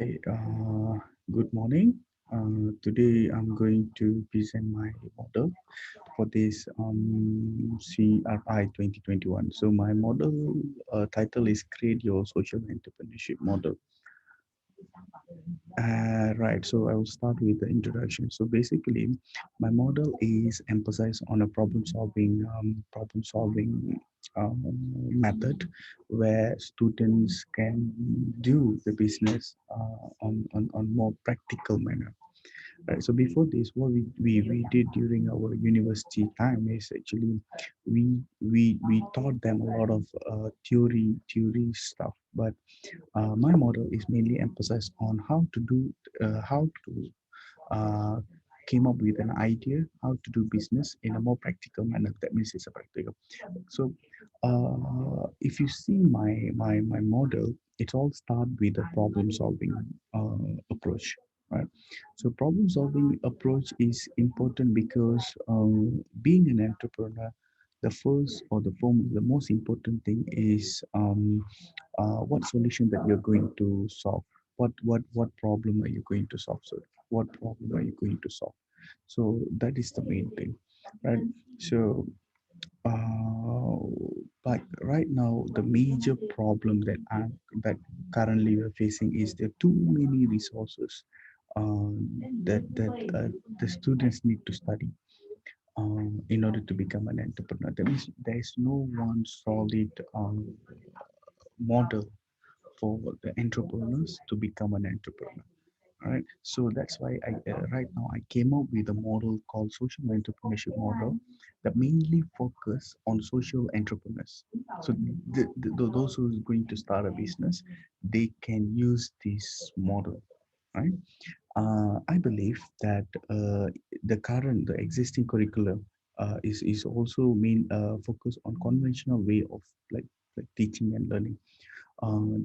Hi, good morning. Today I'm going to present my model for this CRI 2021. So my model title is Create Your Social Entrepreneurship Model. Right, so I will start with the introduction. So basically, my model is emphasized on a problem solving method where students can do the business on more practical manner. Right. So before this, what we did during our university time is actually we taught them a lot of theory stuff, but my model is mainly emphasized on how to uh, came up with an idea how to do business in a more practical manner. That means it's a practical. So if you see my model, it all start with a problem solving approach, right? So problem solving approach is important because being an entrepreneur, the first or the most important thing is what solution that you're going to solve. What problem are you going to solve? So what problem are you going to solve? So that is the main thing, right? So uh, but right now, the major problem that currently we're facing is there are too many resources that the students need to study in order to become an entrepreneur. That means there is no one solid model for the entrepreneurs to become an entrepreneur. All right, so that's why right now I came up with a model called social entrepreneurship model that mainly focus on social entrepreneurs. So those who are going to start a business, they can use this model, right? I believe that the existing curriculum is also main focus on conventional way of like teaching and learning.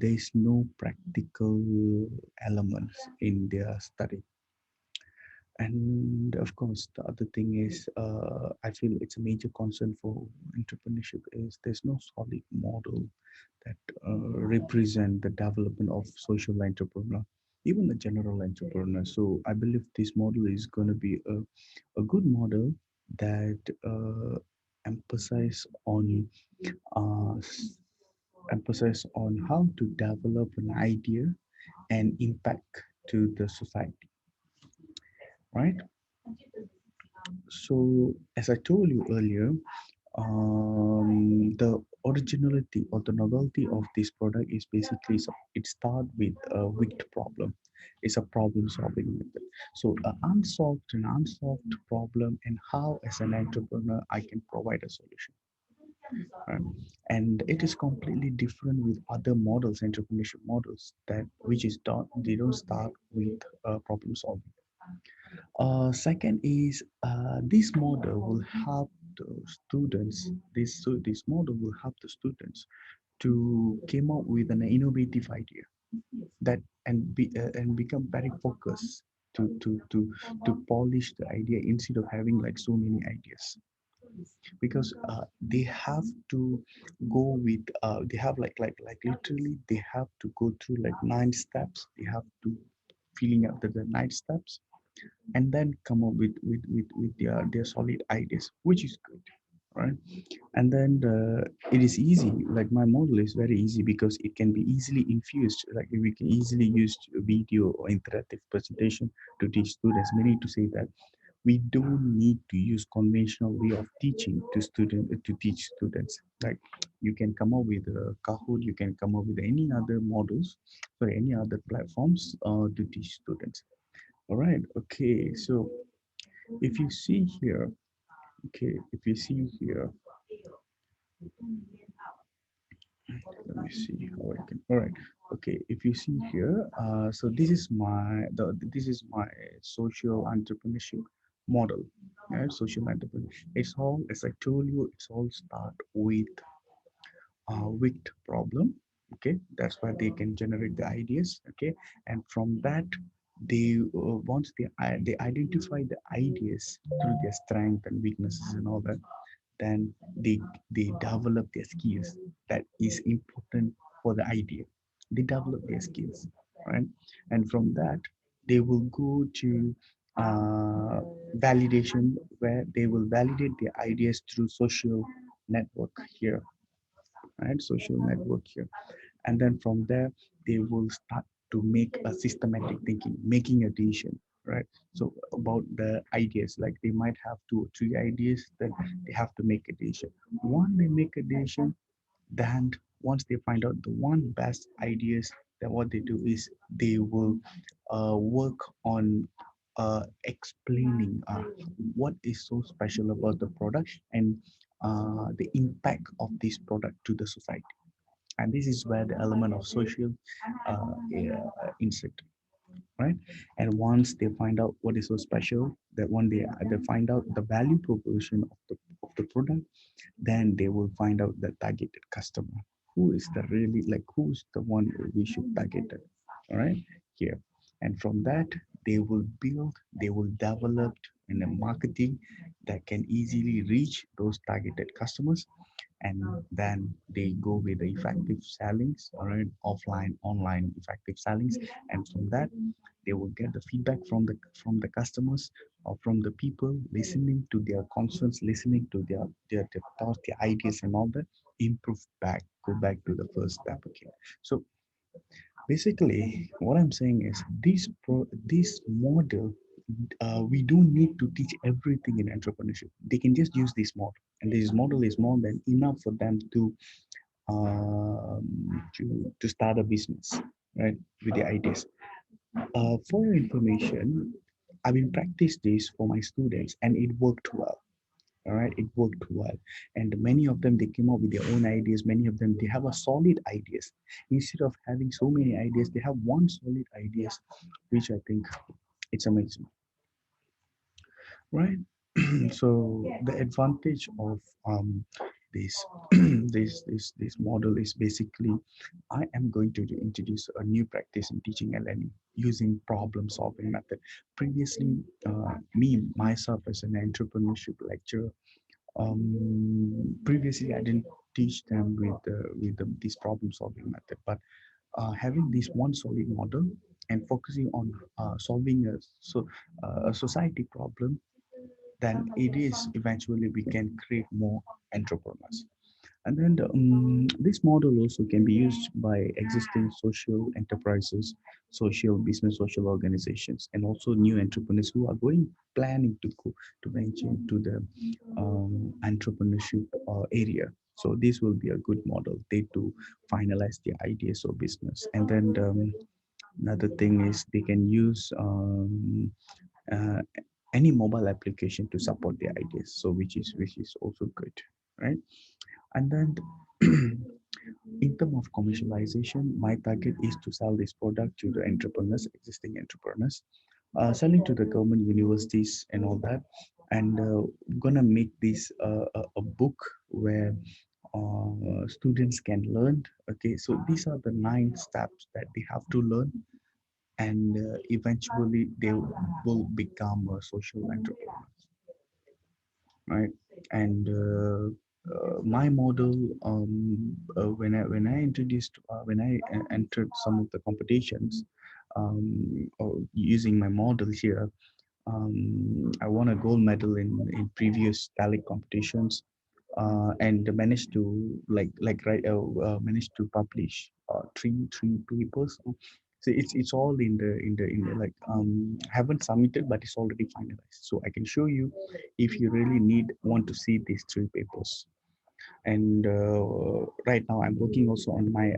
There is no practical elements in their study. And of course, the other thing is, I feel it's a major concern for entrepreneurship is there's no solid model that represent the development of social entrepreneur, even the general entrepreneur. So I believe this model is going to be a good model that emphasize on uh, s- emphasize on how to develop an idea and impact to the society, right? So, as I told you earlier, the originality or the novelty of this product is basically it starts with a wicked problem. It's a problem solving method. So, an unsolved problem, and how, as an entrepreneur, I can provide a solution. Right? And it is completely different with other models, entrepreneurship models that which is done. They don't start with problem solving. Second is this model will help the students. This model will help the students to came up with an innovative idea that and become very focused to polish the idea instead of having like so many ideas, because they have to go with they have like literally they have to go through like 9 steps. They have to filling up the 9 steps and then come up with their solid ideas, which is good, right? And then it is easy. Like my model is very easy because it can be easily infused. Like we can easily use video or interactive presentation to teach students. Meaning to say that we don't need to use conventional way of teaching to teach students. Like you can come up with a Kahoot, you can come up with any other models for any other platforms to teach students. All right. Okay. So if you see here, okay, if you see here, let me see how I can. All right. Okay. If you see here, so this is my social entrepreneurship model. Yeah, social entrepreneurship. It's all, as I told you, it's all start with problem. Okay, that's why they can generate the ideas. Okay, and from that they once they identify the ideas through their strength and weaknesses and all that, then they develop their skills that is important for the idea. They develop their skills. right? And from that, they will go to validation, where they will validate their ideas through social network here, right? Social network here. And then from there, they will start to make a systematic thinking, making a decision, right? So about the ideas, like they might have two or three ideas, then they have to make a decision. One, they make a decision, then once they find out the one best ideas, then what they do is they will work on explaining what is so special about the product, and the impact of this product to the society. And this is where the element of social insert, right? And once they find out what is so special, that one they find out the value proposition of the product, then they will find out the targeted customer, who is the really, like, who's the one we should target it, all right, here. And from that, they will develop in a marketing that can easily reach those targeted customers. And then they go with the effective sellings, all right, offline online effective sellings. And from that, they will get the feedback from the customers, or from the people, listening to their concerns, listening to their thoughts, their ideas, and all that. Improve back, go back to the first step again. So basically, what I'm saying is this model, we don't need to teach everything in entrepreneurship. They can just use this model, and this model is more than enough for them to start a business, right, with the ideas. For your information, I've been practice this for my students, and it worked well. All right, it worked well, and many of them, they came up with their own ideas. Many of them, they have a solid ideas. Instead of having so many ideas, they have one solid ideas, which I think it's amazing, right? So the advantage of this this model is basically, I am going to introduce a new practice in teaching and learning using problem solving method. Previously, me myself as an entrepreneurship lecturer, previously I didn't teach them this problem solving method, but having this one solid model and focusing on solving a society problem, then it is eventually we can create more entrepreneurs. And then this model also can be used by existing social enterprises, social business, social organizations, and also new entrepreneurs who are going planning to venture into the entrepreneurship area. So this will be a good model they to finalize their ideas of business. And then another thing is they can use uh, any mobile application to support their ideas. So which is also good, right? And then in terms of commercialization, my target is to sell this product to the entrepreneurs, existing entrepreneurs, selling to the government universities and all that. And gonna make this a book where students can learn. Okay, so these are the 9 steps that they have to learn, and eventually they will become a social entrepreneur, right? And my model, when I introduced when I entered some of the competitions, or using my model here, I won a gold medal in previous talent competitions, and managed to managed to publish three papers. So it's all in the like, haven't submitted, but it's already finalized. So I can show you if you really want to see these 3 papers. And right now I'm working also on my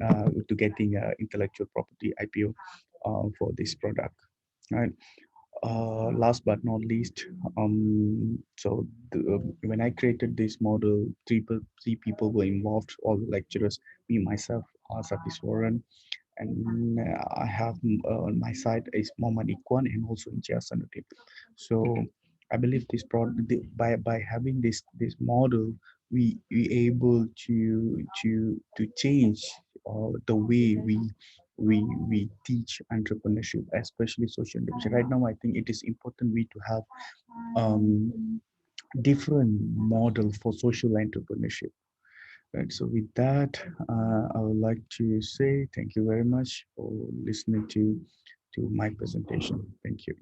to getting intellectual property IPO for this product. Right. Last but not least, when I created this model, three people were involved, all the lecturers, me, myself, Satis Warren, and I have on my side is Mohammed Ikwan and also Injia Sanuddin. So I believe by having this model, we able to change the way we teach entrepreneurship, especially social entrepreneurship. Right now, I think it is important we to have different model for social entrepreneurship. Right. So with that, I would like to say thank you very much for listening to my presentation. Thank you.